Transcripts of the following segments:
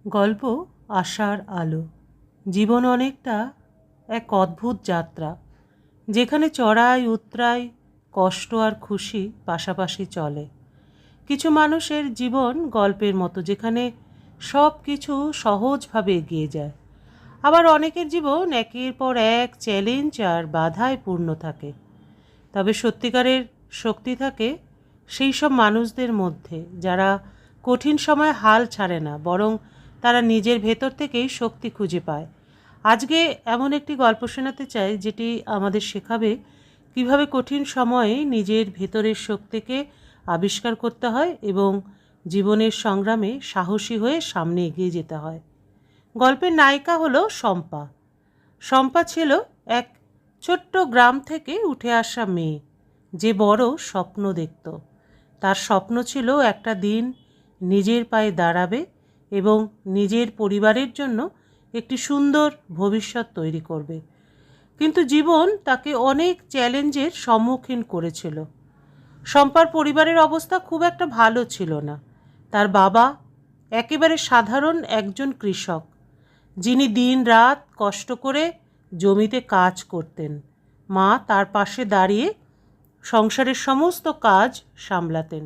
গল্প আশার আলো। জীবন অনেকটা এক অদ্ভুত যাত্রা, যেখানে চড়াই উতরাই, কষ্ট আর খুশি পাশাপাশি চলে। কিছু মানুষের জীবন গল্পের মতো, যেখানে সব কিছু সহজভাবে এগিয়ে যায়। আবার অনেকের জীবন একের পর এক চ্যালেঞ্জ আর বাধায় পূর্ণ থাকে। তবে সত্যিকারের শক্তি থাকে সেই সব মানুষদের মধ্যে, যারা কঠিন সময় হাল ছাড়ে না, বরং তারা নিজের ভেতর থেকেই শক্তি খুঁজে পায়। আজকে এমন একটি গল্প শোনাতে চাই, যেটি আমাদের শেখাবে কিভাবে কঠিন সময়ে নিজের ভেতরের শক্তিকে আবিষ্কার করতে হয় এবং জীবনের সংগ্রামে সাহসী হয়ে সামনে এগিয়ে যেতে হয়। গল্পের নায়িকা হলো শম্পা। শম্পা ছিল এক ছোট্ট গ্রাম থেকে উঠে আসা মেয়ে, যে বড় স্বপ্ন দেখত। তার স্বপ্ন ছিল একটা দিন নিজের পায়ে দাঁড়াবে এবং নিজের পরিবারের জন্য একটি সুন্দর ভবিষ্যৎ তৈরি করবে। কিন্তু জীবন তাকে অনেক চ্যালেঞ্জের সম্মুখীন করেছিল। শম্পার পরিবারের অবস্থা খুব একটা ভালো ছিল না। তার বাবা একেবারে সাধারণ একজন কৃষক, যিনি দিন রাত কষ্ট করে জমিতে কাজ করতেন। মা তার পাশে দাঁড়িয়ে সংসারের সমস্ত কাজ সামলাতেন।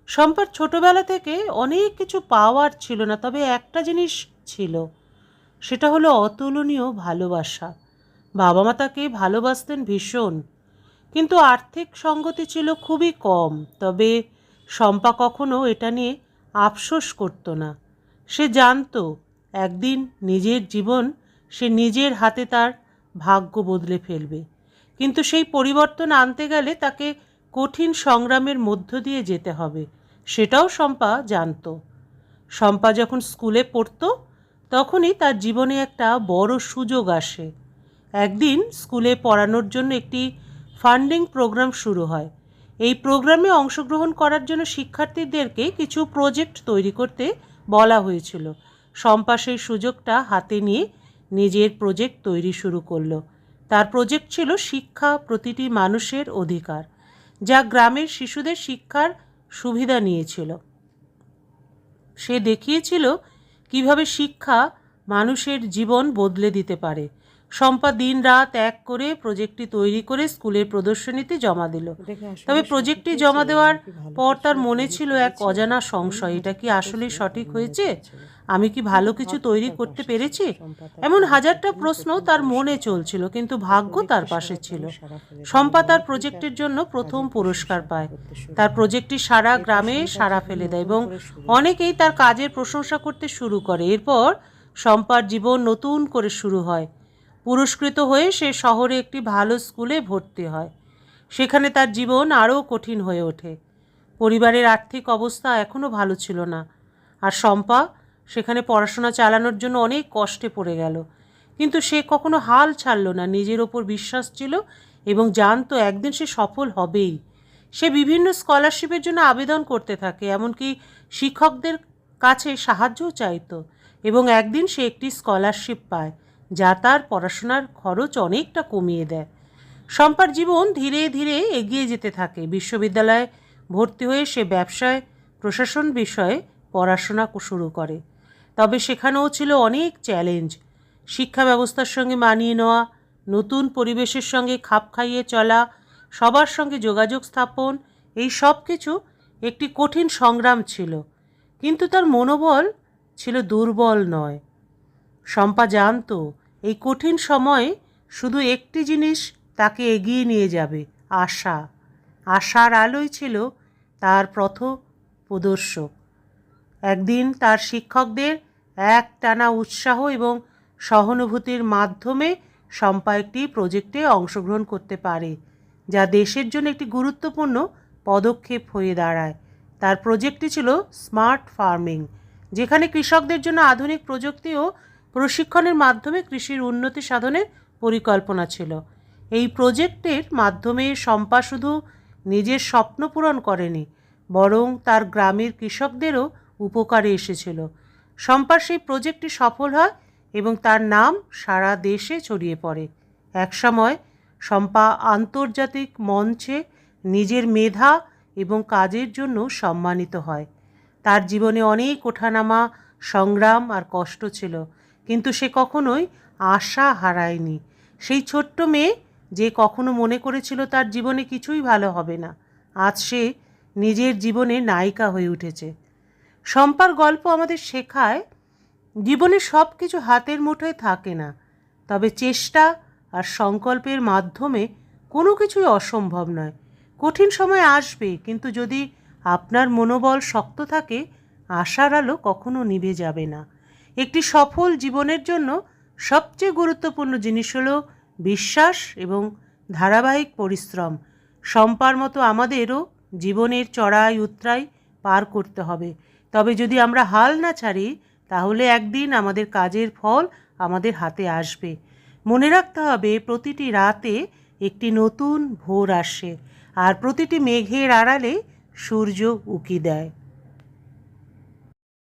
শম্পার ছোটবেলা থেকে অনেক কিছু পাওয়ার ছিল না, তবে একটা জিনিস ছিল, সেটা হলো অতুলনীয় ভালোবাসা। বাবা মা তাকে ভালোবাসতেন ভীষণ, কিন্তু আর্থিক সঙ্গতি ছিল খুবই কম। তবে শম্পা কখনো এটা নিয়ে আফসোস করতো না। সে জানতো একদিন নিজের জীবন সে নিজের হাতে তার ভাগ্য বদলে ফেলবে। কিন্তু সেই পরিবর্তন আনতে গেলে তাকে কঠিন সংগ্রামের মধ্য দিয়ে যেতে হবে, সেটাও শম্পা জানতো। শম্পা যখন স্কুলে পড়তো, তখনই তার জীবনে একটা বড় সুযোগ আসে। একদিন স্কুলে পড়ানোর জন্য একটি ফান্ডিং প্রোগ্রাম শুরু হয়। এই প্রোগ্রামে অংশগ্রহণ করার জন্য শিক্ষার্থীদেরকে কিছু প্রজেক্ট তৈরি করতে বলা হয়েছিল। শম্পা সেই সুযোগটা হাতে নিয়ে নিজের প্রজেক্ট তৈরি শুরু করলো। তার প্রজেক্ট ছিল শিক্ষা প্রতিটি মানুষের অধিকার, যা গ্রামের শিশুদের শিক্ষার সুবিধা নিয়েছিল। সে দেখিয়েছিল কিভাবে শিক্ষা মানুষের জীবন বদলে দিতে পারে। শম্পা দিন রাত এক করে প্রজেক্টটি তৈরি করে স্কুলের প্রদর্শনীতে জমা দিল। তবে প্রজেক্টটি জমা দেওয়ার পর তার মনে ছিল এক অজানা সংশয়, এটা কি আসলে সঠিক হয়েছে? আমি কি ভালো কিছু তৈরি করতে পেরেছি? এমন হাজারটা প্রশ্ন তার মনে চলছিল, কিন্তু ভাগ্য তার পাশে ছিল। শম্পা তার প্রজেক্টের জন্য প্রথম পুরস্কার পায়। তার প্রজেক্টটি সারা গ্রামে সাড়া ফেলে দেয় এবং অনেকেই তার কাজের প্রশংসা করতে শুরু করে। এরপর শম্পার জীবন নতুন করে শুরু হয়। পুরস্কৃত হয়ে সে শহরে একটি ভালো স্কুলে ভর্তি হয়। সেখানে তার জীবন আরও কঠিন হয়ে ওঠে। পরিবারের আর্থিক অবস্থা এখনও ভালো ছিল না, আর শম্পা সেখানে পড়াশোনা চালানোর জন্য অনেক কষ্টে পড়ে গেল। কিন্তু সে কখনো হাল ছাড়ল না। নিজের ওপর বিশ্বাস ছিল এবং জানতো একদিন সে সফল হবেই। সে বিভিন্ন স্কলারশিপের জন্য আবেদন করতে থাকে, এমনকি শিক্ষকদের কাছে সাহায্যও চাইতো। এবং একদিন সে একটি স্কলারশিপ পায়, যা তার পড়াশোনার খরচ অনেকটা কমিয়ে দেয়। শম্পার জীবন ধীরে ধীরে এগিয়ে যেতে থাকে। বিশ্ববিদ্যালয়ে ভর্তি হয়ে সে ব্যবসায় প্রশাসন বিষয়ে পড়াশোনা শুরু করে। তবে সেখানেও ছিল অনেক চ্যালেঞ্জ। শিক্ষা ব্যবস্থার সঙ্গে মানিয়ে নেওয়া, নতুন পরিবেশের সঙ্গে খাপ খাইয়ে চলা, সবার সঙ্গে যোগাযোগ স্থাপন, এই সব কিছু একটি কঠিন সংগ্রাম ছিল। কিন্তু তার মনোবল ছিল দুর্বল নয়। শম্পা জানতো এই কঠিন সময়ে শুধু একটি জিনিস তাকে এগিয়ে নিয়ে যাবে, আশা। আশার আলোই ছিল তার পথ প্রদর্শক। একদিন তার শিক্ষকদের একটানা উৎসাহ এবং সহানুভূতির মাধ্যমে শম্পা একটি প্রজেক্টে অংশগ্রহণ করতে পারে, যা দেশের জন্য একটি গুরুত্বপূর্ণ পদক্ষেপ হয়ে দাঁড়ায়। তার প্রজেক্টটি ছিল স্মার্ট ফার্মিং, যেখানে কৃষকদের জন্য আধুনিক প্রযুক্তি ও প্রশিক্ষণের মাধ্যমে কৃষির উন্নতি সাধনের পরিকল্পনা ছিল। এই প্রজেক্টের মাধ্যমে শম্পা শুধু নিজের স্বপ্ন পূরণ করেনি, বরং তার গ্রামের কৃষকদেরও উপকারে এসেছিল। শম্পার সেই প্রজেক্টটি সফল হয় এবং তার নাম সারা দেশে ছড়িয়ে পড়ে। একসময় শম্পা আন্তর্জাতিক মঞ্চে নিজের মেধা এবং কাজের জন্য সম্মানিত হয়। তার জীবনে অনেক ওঠানামা সংগ্রাম আর কষ্ট ছিল, কিন্তু সে কখনোই আশা হারায়নি। সেই ছোট্ট মেয়ে যে কখনো মনে করেছিল তার জীবনে কিছুই ভালো হবে না, আজ সে নিজের জীবনে নায়িকা হয়ে উঠেছে। শম্পার গল্প আমাদের শেখায় জীবনে সব কিছু হাতের মুঠোয় থাকে না, তবে চেষ্টা আর সংকল্পের মাধ্যমে কোনো কিছুই অসম্ভব নয়। কঠিন সময় আসবে, কিন্তু যদি আপনার মনোবল শক্ত থাকে, আশার আলো কখনো নিভে যাবে না। একটি সফল জীবনের জন্য সবচেয়ে গুরুত্বপূর্ণ জিনিস হলো বিশ্বাস এবং ধারাবাহিক পরিশ্রম। শম্পার মতো আমাদেরও জীবনের চড়াই উতরাই পার করতে হবে, তবে যদি আমরা হাল না ছাড়ি, তাহলে একদিন আমাদের কাজের ফল আমাদের হাতে আসবে। মনে রাখতে হবে, প্রতিটি রাতে একটি নতুন ভোর আসে, আর প্রতিটি মেঘের আড়ালে সূর্য উঁকি দেয়।